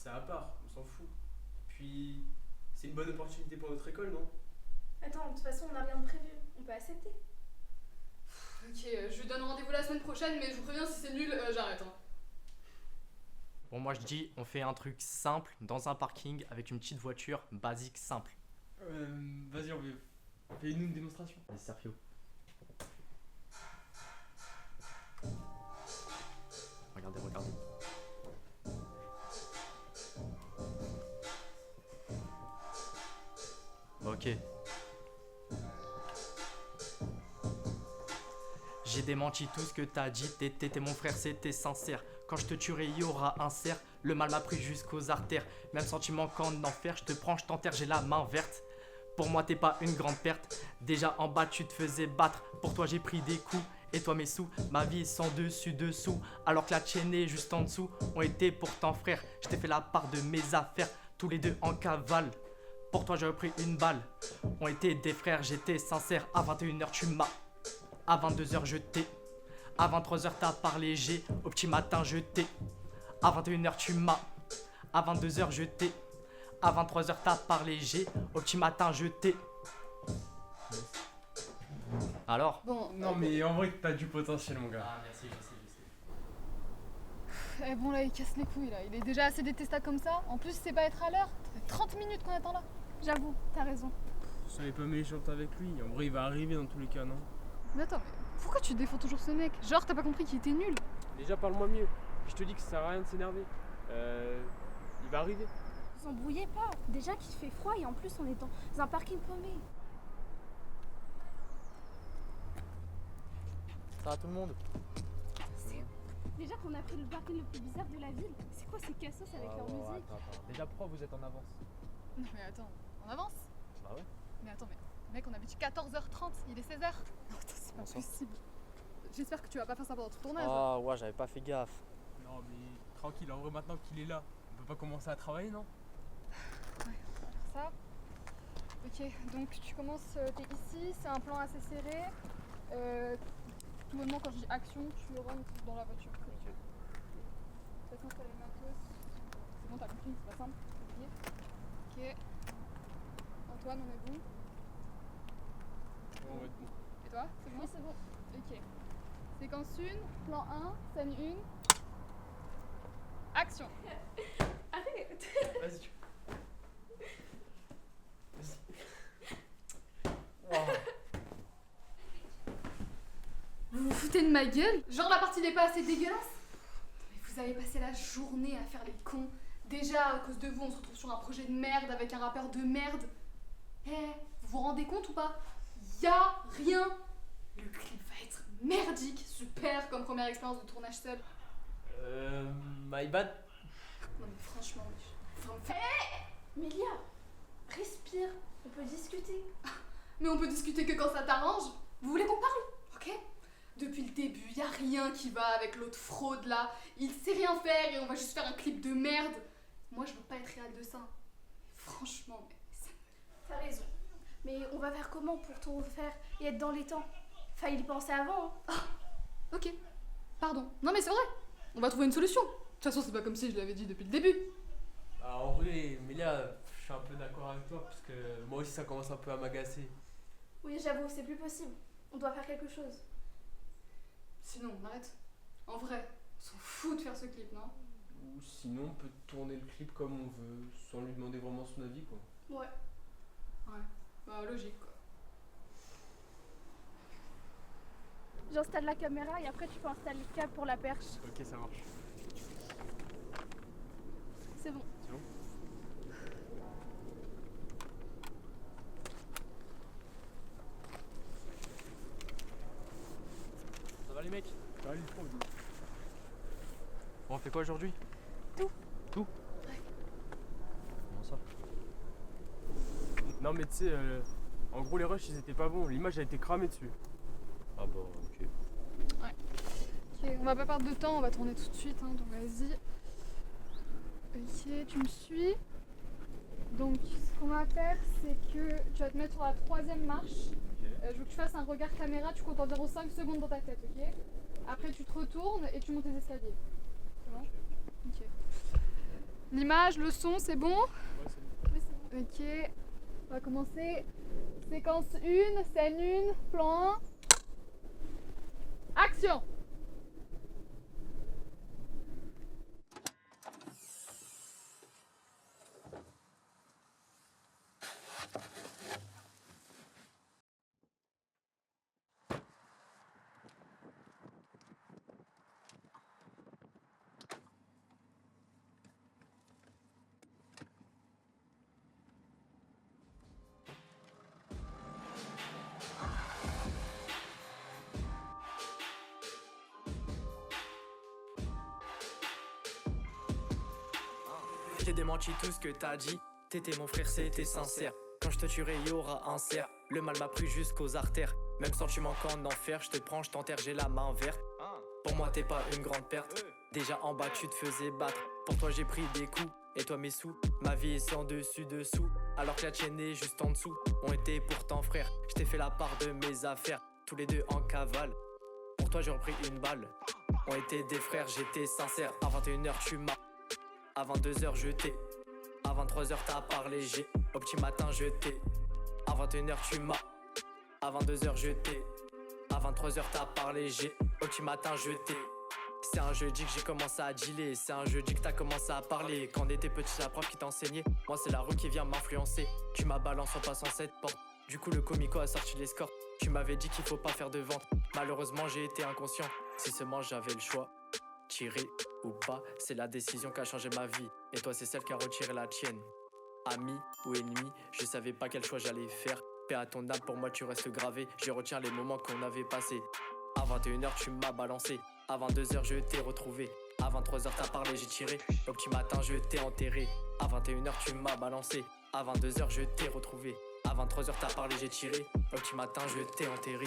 c'est à part, on s'en fout. Puis, c'est une bonne opportunité pour notre école, non? Attends, de toute façon, on n'a rien de prévu. On peut accepter. Ok, je lui donne rendez-vous la semaine prochaine, mais je vous préviens, si c'est nul, j'arrête. Hein. Bon, moi je dis, on fait un truc simple dans un parking avec une petite voiture basique simple. Vas-y, fais-nous une démonstration. Allez, Sergio. Regardez, regardez. Ok. J'ai démenti tout ce que t'as dit, t'étais mon frère, c'était sincère. Quand je te tuerai, il y aura un cerf. Le mal m'a pris jusqu'aux artères. Même sentiment qu'en enfer, je te prends, je t'enterre, j'ai la main verte. Pour moi, t'es pas une grande perte. Déjà en bas, tu te faisais battre. Pour toi, j'ai pris des coups. Et toi, mes sous, ma vie est sans dessus dessous. Alors que la tienne est juste en dessous. On était pourtant frères. Je t'ai fait la part de mes affaires. Tous les deux en cavale. Pour toi, j'aurais pris une balle. On était des frères, j'étais sincère. À 21h, tu m'as. À 22h, je t'ai. À 23h, t'as parlé, j'ai. Au petit matin, je t'ai. À 21h, tu m'as. À 22h, je t'ai. À 23h, t'as parlé, j'ai. Au petit matin, je t'ai. Alors? Bon, Non, mais en vrai, t'as du potentiel, mon gars. Ah, merci, je sais. bon là, il casse les couilles là. Il est déjà assez détestable comme ça. En plus, c'est pas être à l'heure. Ça fait 30 minutes qu'on attend là. J'avoue, t'as raison. Soyez pas méchante avec lui. En vrai, il va arriver dans tous les cas, non? Mais attends, mais pourquoi tu défends toujours ce mec? Genre, t'as pas compris qu'il était nul? Déjà, parle-moi mieux. Je te dis que ça sert à rien de s'énerver. Il va arriver. Vous embrouillez pas. Déjà qu'il fait froid et en plus, on est dans un parking paumé. Ça va tout le monde? Déjà qu'on a pris le parking le plus bizarre de la ville. C'est quoi ces cassos avec leur musique? Attends. Déjà, pourquoi vous êtes en avance? Non mais attends, on avance? Bah ouais. Mais attends, mais mec, on habite 14h30, il est 16h. Non, attends, c'est pas possible. J'espère que tu vas pas faire ça pendant tout le tournage. Oh, ouais, j'avais pas fait gaffe. Non, mais tranquille, en vrai, maintenant qu'il est là, on peut pas commencer à travailler, non? Ouais, on va faire ça. Ok, donc tu commences, t'es ici, c'est un plan assez serré. Tout bonnement, quand je dis action, tu rentres dans la voiture. Ok. T'as installé le matos. C'est bon, t'as compris, c'est pas simple. Ok. Antoine, on est bon? On va être bon. Et toi? C'est bon? Oui, c'est bon. Ok. Séquence 1, plan 1, scène 1. Action! Arrête. Vas-y. Vous vous foutez de ma gueule? Genre la partie n'est pas assez dégueulasse? Mais vous avez passé la journée à faire les cons. Déjà, à cause de vous, on se retrouve sur un projet de merde avec un rappeur de merde. Eh, vous vous rendez compte ou pas? Y'a rien! Le clip va être merdique, super comme première expérience de tournage seul. My bad. Non mais franchement, Mélia, respire. On peut discuter. mais on peut discuter que quand ça t'arrange. Vous voulez qu'on parle? Ok? Depuis le début, y a rien qui va avec l'autre fraude là. Il sait rien faire et on va juste faire un clip de merde. Moi je veux pas être réal de ça. Franchement, mais ça... T'as raison. Mais on va faire comment pour tout refaire et être dans les temps? Fallait y penser avant. Hein. Ok, pardon. Non mais c'est vrai, on va trouver une solution. De toute façon, c'est pas comme si je l'avais dit depuis le début. Ah, en vrai, Mélia, je suis un peu d'accord avec toi parce que moi aussi ça commence un peu à m'agacer. Oui, j'avoue, c'est plus possible. On doit faire quelque chose. Sinon, on arrête. En vrai, on s'en fout de faire ce clip, non? Ou sinon, on peut tourner le clip comme on veut, sans lui demander vraiment son avis, quoi. Ouais. Ouais, bah logique quoi. J'installe la caméra et après tu peux installer le câble pour la perche. Ok, ça marche. C'est bon. C'est bon? Ça va les mecs? Ça va, il faut. Bon, on fait quoi aujourd'hui? Tout. Tout? Ouais. Comment ça? Non, mais tu sais, en gros, les rushs ils étaient pas bons. L'image a été cramée dessus. Ah bah, ok. Ok, on va pas perdre de temps, on va tourner tout de suite, hein, donc vas-y. Ok, tu me suis. Donc, ce qu'on va faire, c'est que tu vas te mettre sur la 3e marche. Je veux que tu fasses un regard caméra, tu comptes environ 5 secondes dans ta tête, ok? Après, tu te retournes et tu montes les escaliers. C'est bon? Ok. L'image, le son, c'est bon? Ouais, c'est bon. Ok, on va commencer. Séquence 1, scène 1, plan 1. Action! J'ai démenti tout ce que t'as dit. T'étais mon frère, c'était sincère. Quand je te tuerai, y aura un cerf. Le mal m'a pris jusqu'aux artères. Même sentiment qu'en enfer, je te prends, je t'enterre, j'ai la main verte. Pour moi, t'es pas une grande perte. Déjà en bas, tu te faisais battre. Pour toi, j'ai pris des coups. Et toi, mes sous. Ma vie est sans dessus-dessous. Alors que la tienne est juste en dessous. On était pourtant frères. Je t'ai fait la part de mes affaires. Tous les deux en cavale. Pour toi, j'ai repris une balle. On était des frères, j'étais sincère. À 21h, tu m'as. À 22h, je t'ai. À 23h, t'as parlé, j'ai. Au petit matin, je t'ai. À 21h, tu m'as. À 22h, je t'ai. À 23h, t'as parlé, j'ai. Au petit matin, je t'ai. C'est un jeudi que j'ai commencé à dealer. C'est un jeudi que t'as commencé à parler. Quand on était petit, c'est la prof qui t'enseignait. Moi, c'est la rue qui vient m'influencer. Tu m'as balancé en passant cette porte. Du coup, le comico a sorti les scores. Tu m'avais dit qu'il faut pas faire de vente. Malheureusement, j'ai été inconscient. Si seulement j'avais le choix. Tirer ou pas, c'est la décision qui a changé ma vie. Et toi, c'est celle qui a retiré la tienne. Ami ou ennemi, je savais pas quel choix j'allais faire. Paix à ton âme, pour moi tu restes gravé. Je retiens les moments qu'on avait passés. À 21h, tu m'as balancé. À 22h, je t'ai retrouvé. À 23h, t'as parlé, j'ai tiré. Au petit matin, je t'ai enterré. À 21h, tu m'as balancé. À 22h, je t'ai retrouvé. À 23h, t'as parlé, j'ai tiré. Au petit matin, je t'ai enterré.